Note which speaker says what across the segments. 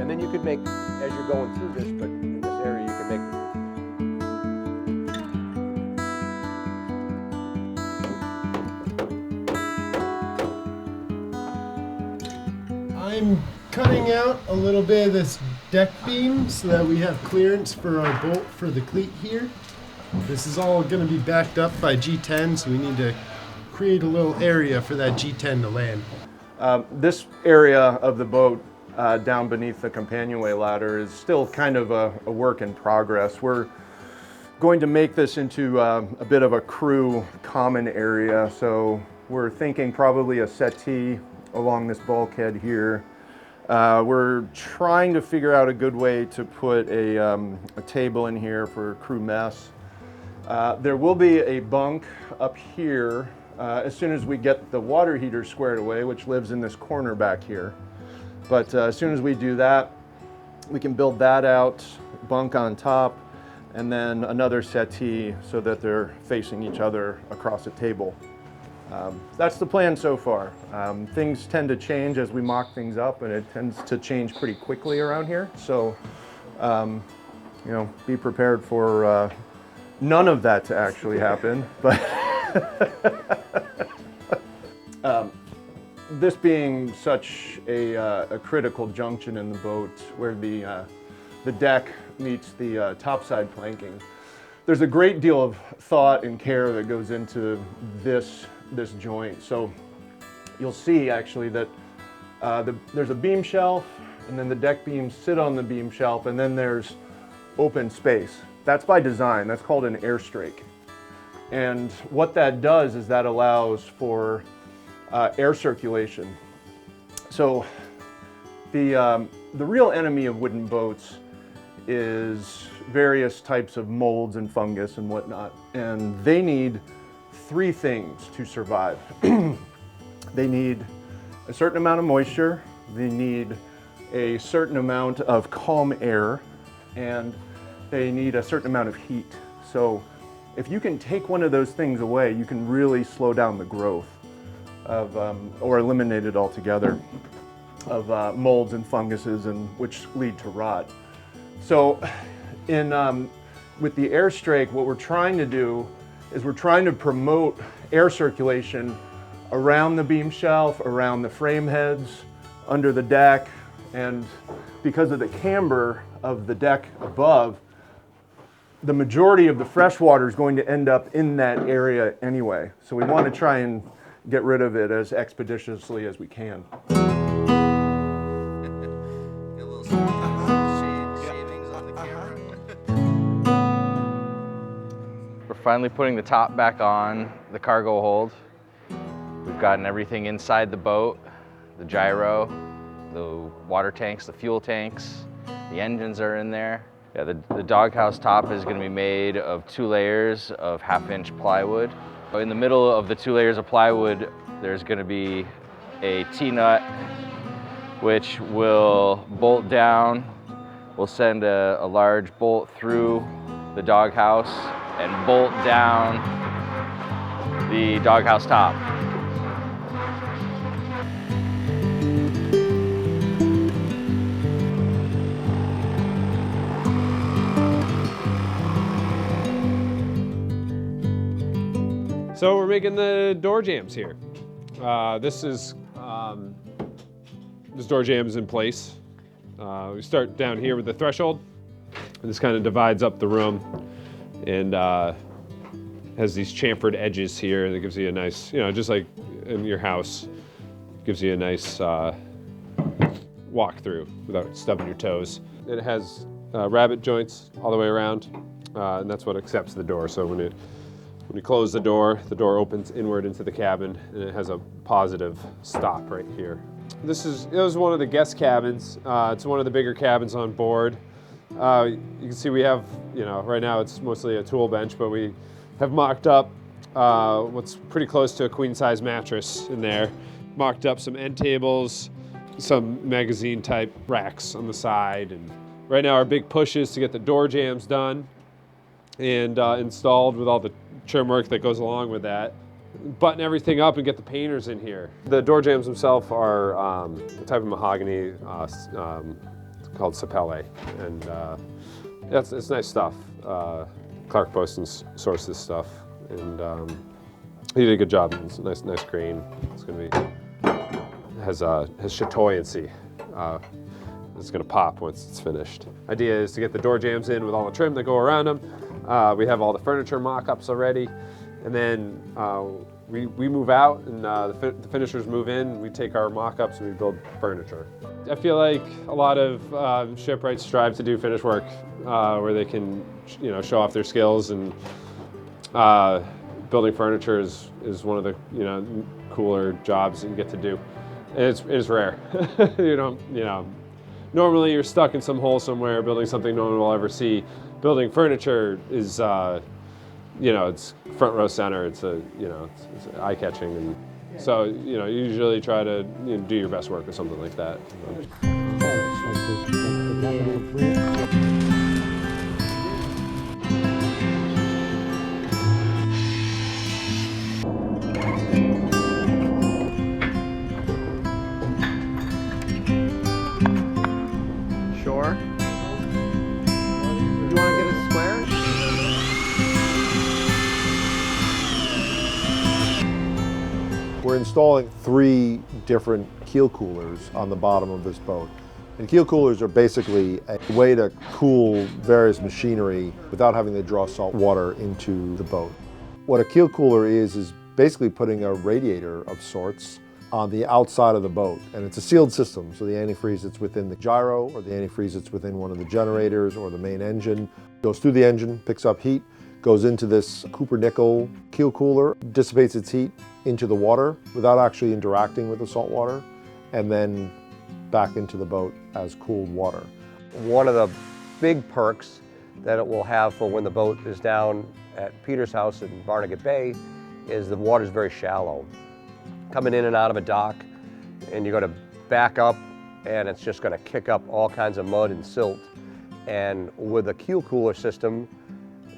Speaker 1: And then you could make, as you're going through this, but in this area you can make.
Speaker 2: I'm cutting out a little bit of this deck beam so that we have clearance for our bolt for the cleat here. This is all going to be backed up by G10, so we need to create a little area for that G10 to land.
Speaker 1: This area of the boat down beneath the companionway ladder is still kind of a work in progress. We're going to make this into a bit of a crew common area, so we're thinking probably a settee along this bulkhead here. We're trying to figure out a good way to put a table in here for crew mess. There will be a bunk up here as soon as we get the water heater squared away, which lives in this corner back here. But as soon as we do that, we can build that out, bunk on top, and then another settee so that they're facing each other across a table. That's the plan so far. Things tend to change as we mock things up, and it tends to change pretty quickly around here. So, you know, be prepared for none of that to actually happen. But this being such a critical junction in the boat, where the deck meets the topside planking, there's a great deal of thought and care that goes into this joint. So you'll see actually that there's a beam shelf, and then the deck beams sit on the beam shelf, and then there's open space. That's by design. That's called an air strake. And what that does is that allows for air circulation. So the real enemy of wooden boats is various types of molds and fungus and whatnot, and they need three things to survive. They need a certain amount of moisture, they need a certain amount of calm air, and they need a certain amount of heat. So if you can take one of those things away, you can really slow down the growth of, or eliminate it altogether, of molds and funguses, and which lead to rot. So with the air strake, what we're trying to do is we're trying to promote air circulation around the beam shelf, around the frame heads, under the deck, and because of the camber of the deck above, the majority of the fresh water is going to end up in that area anyway. So we want to try and get rid of it as expeditiously as we can.
Speaker 3: We're finally putting the top back on the cargo hold. We've gotten everything inside the boat, the gyro, the water tanks, the fuel tanks, the engines are in there. Yeah, the doghouse top is going to be made of 2 layers of 1/2-inch plywood. In the middle of the 2 layers of plywood, there's going to be a T-nut, which will bolt down. We'll send a large bolt through the doghouse and bolt down the doghouse top.
Speaker 4: So we're making the door jambs here. This door jamb is in place. We start down here with the threshold. And this kind of divides up the room and has these chamfered edges here that gives you a nice, you know, just like in your house, gives you a nice walk through without stubbing your toes. It has rabbet joints all the way around, and that's what accepts the door. So when you close the door opens inward into the cabin, and it has a positive stop right here. It was one of the guest cabins. It's one of the bigger cabins on board. You can see we have, you know, right now it's mostly a tool bench, but we have mocked up what's pretty close to a queen-size mattress in there. Mocked up some end tables, some magazine type racks on the side, and right now our big push is to get the door jambs done and installed with all the trim work that goes along with that. Button everything up and get the painters in here. The door jambs themselves are a type of mahogany, called Sapele, and it's nice stuff. Clark Poston sourced this stuff, and he did a good job. It's a nice grain. It's going to be has chatoyancy. It's going to pop once it's finished. Idea is to get the door jambs in with all the trim that go around them. We have all the furniture mock-ups already, and then we move out, and the finishers move in. We take our mock-ups and we build furniture. I feel like a lot of shipwrights strive to do finish work where they can, show off their skills, and building furniture is one of the cooler jobs that you get to do. And it's rare. Normally you're stuck in some hole somewhere building something no one will ever see. Building furniture is, it's front row center. It's eye-catching, and so you usually try to do your best work with something like that.
Speaker 5: Sure. You want to get a square?
Speaker 6: We're installing 3 different keel coolers on the bottom of this boat. And keel coolers are basically a way to cool various machinery without having to draw salt water into the boat. What a keel cooler is basically putting a radiator of sorts on the outside of the boat. And it's a sealed system, so the antifreeze that's within the gyro or the antifreeze that's within one of the generators or the main engine goes through the engine, picks up heat, goes into this Cooper nickel keel cooler, dissipates its heat into the water without actually interacting with the salt water, and then back into the boat as cooled water.
Speaker 5: One of the big perks that it will have for when the boat is down at Peter's house in Barnegat Bay is the water's very shallow. Coming in and out of a dock, and you're going to back up, and it's just going to kick up all kinds of mud and silt. And with a keel cooler system,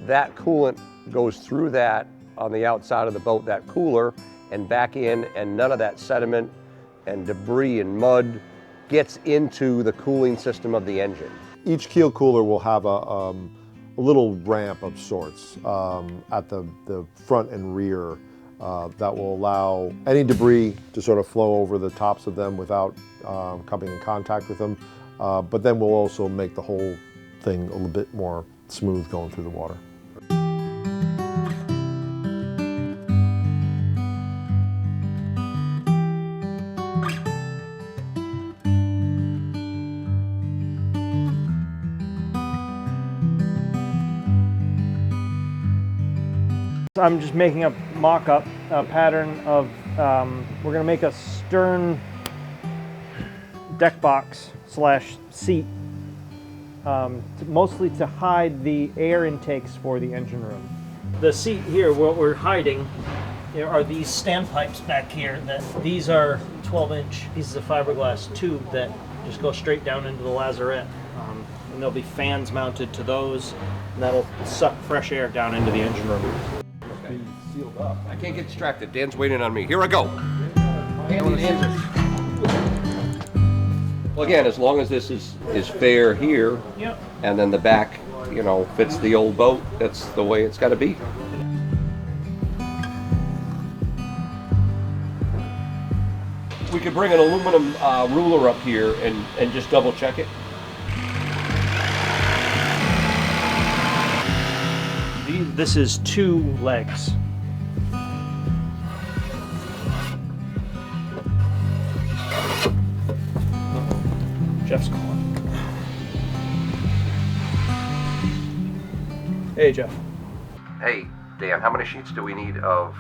Speaker 5: that coolant goes through that on the outside of the boat, that cooler, and back in, and none of that sediment and debris and mud gets into the cooling system of the engine.
Speaker 6: Each keel cooler will have a little ramp of sorts at the front and rear that will allow any debris to sort of flow over the tops of them without coming in contact with them, but then we'll also make the whole thing a little bit more smooth going through the water.
Speaker 7: I'm just making a mock-up pattern of, we're going to make a stern deck box / seat, mostly to hide the air intakes for the engine room. The seat here, what we're hiding, there are these standpipes back here. These are 12-inch pieces of fiberglass tube that just go straight down into the lazarette. And there'll be fans mounted to those, and that'll suck fresh air down into the engine room.
Speaker 5: Sealed up. I can't get distracted. Dan's waiting on me. Here I go. Well, again, as long as this is fair here,
Speaker 7: Yep.
Speaker 5: and then the back, fits the old boat, that's the way it's got to be. We could bring an aluminum ruler up here and just double check it.
Speaker 7: This is 2 legs. Jeff's calling. Hey, Jeff.
Speaker 5: Hey, Dan, how many sheets do we need of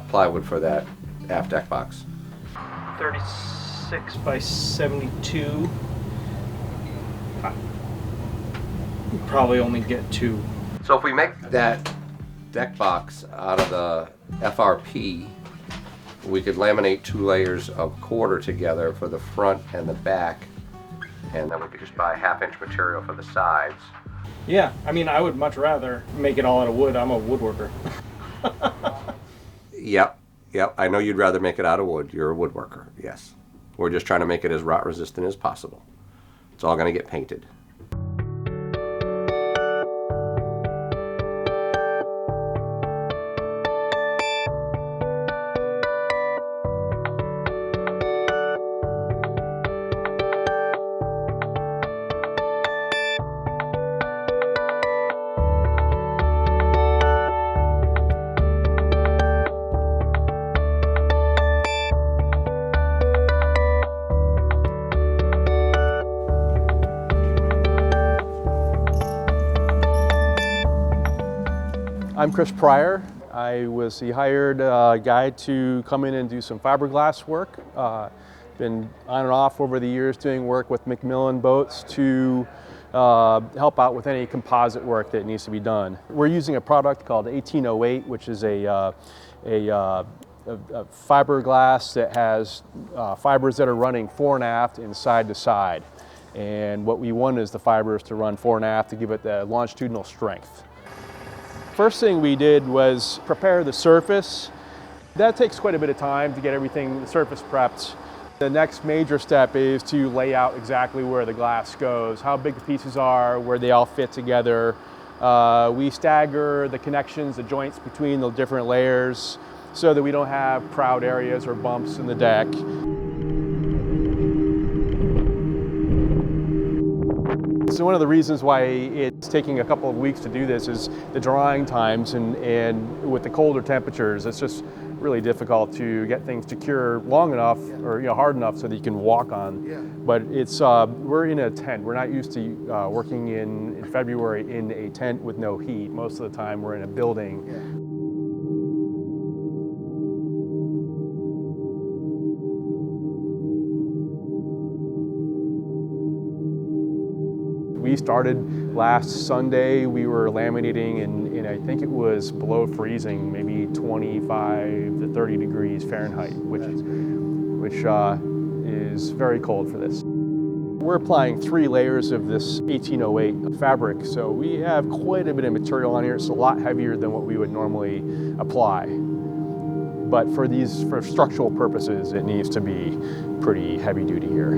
Speaker 5: plywood for that aft deck box?
Speaker 7: 36 by 72. You probably only get 2.
Speaker 5: So if we make that deck box out of the FRP, we could laminate 2 layers of quarter together for the front and the back, and then we could just buy 1/2-inch material for the sides.
Speaker 7: Yeah, I mean, I would much rather make it all out of wood. I'm a woodworker.
Speaker 5: Yep, I know you'd rather make it out of wood. You're a woodworker, yes. We're just trying to make it as rot resistant as possible. That's all going to get painted.
Speaker 8: I'm Chris Pryor. I was the hired guy to come in and do some fiberglass work. Been on and off over the years doing work with Macmillan boats to help out with any composite work that needs to be done. We're using a product called 1808, which is a fiberglass that has fibers that are running fore and aft and side to side. And what we want is the fibers to run fore and aft to give it the longitudinal strength. First thing we did was prepare the surface. That takes quite a bit of time to get everything, the surface prepped. The next major step is to lay out exactly where the glass goes, how big the pieces are, where they all fit together. We stagger the connections, the joints between the different layers so that we don't have proud areas or bumps in the deck. So one of the reasons why it's taking a couple of weeks to do this is the drying times, and with the colder temperatures, it's just really difficult to get things to cure long enough or hard enough so that you can walk on. Yeah. But it's we're in a tent. We're not used to working in February in a tent with no heat. Most of the time we're in a building. Yeah. We started last Sunday. We were laminating and I think it was below freezing, maybe 25 to 30 degrees Fahrenheit, which is very cold for this. We're applying 3 layers of this 1808 fabric, so we have quite a bit of material on here. It's a lot heavier than what we would normally apply. But for structural purposes, it needs to be pretty heavy duty here.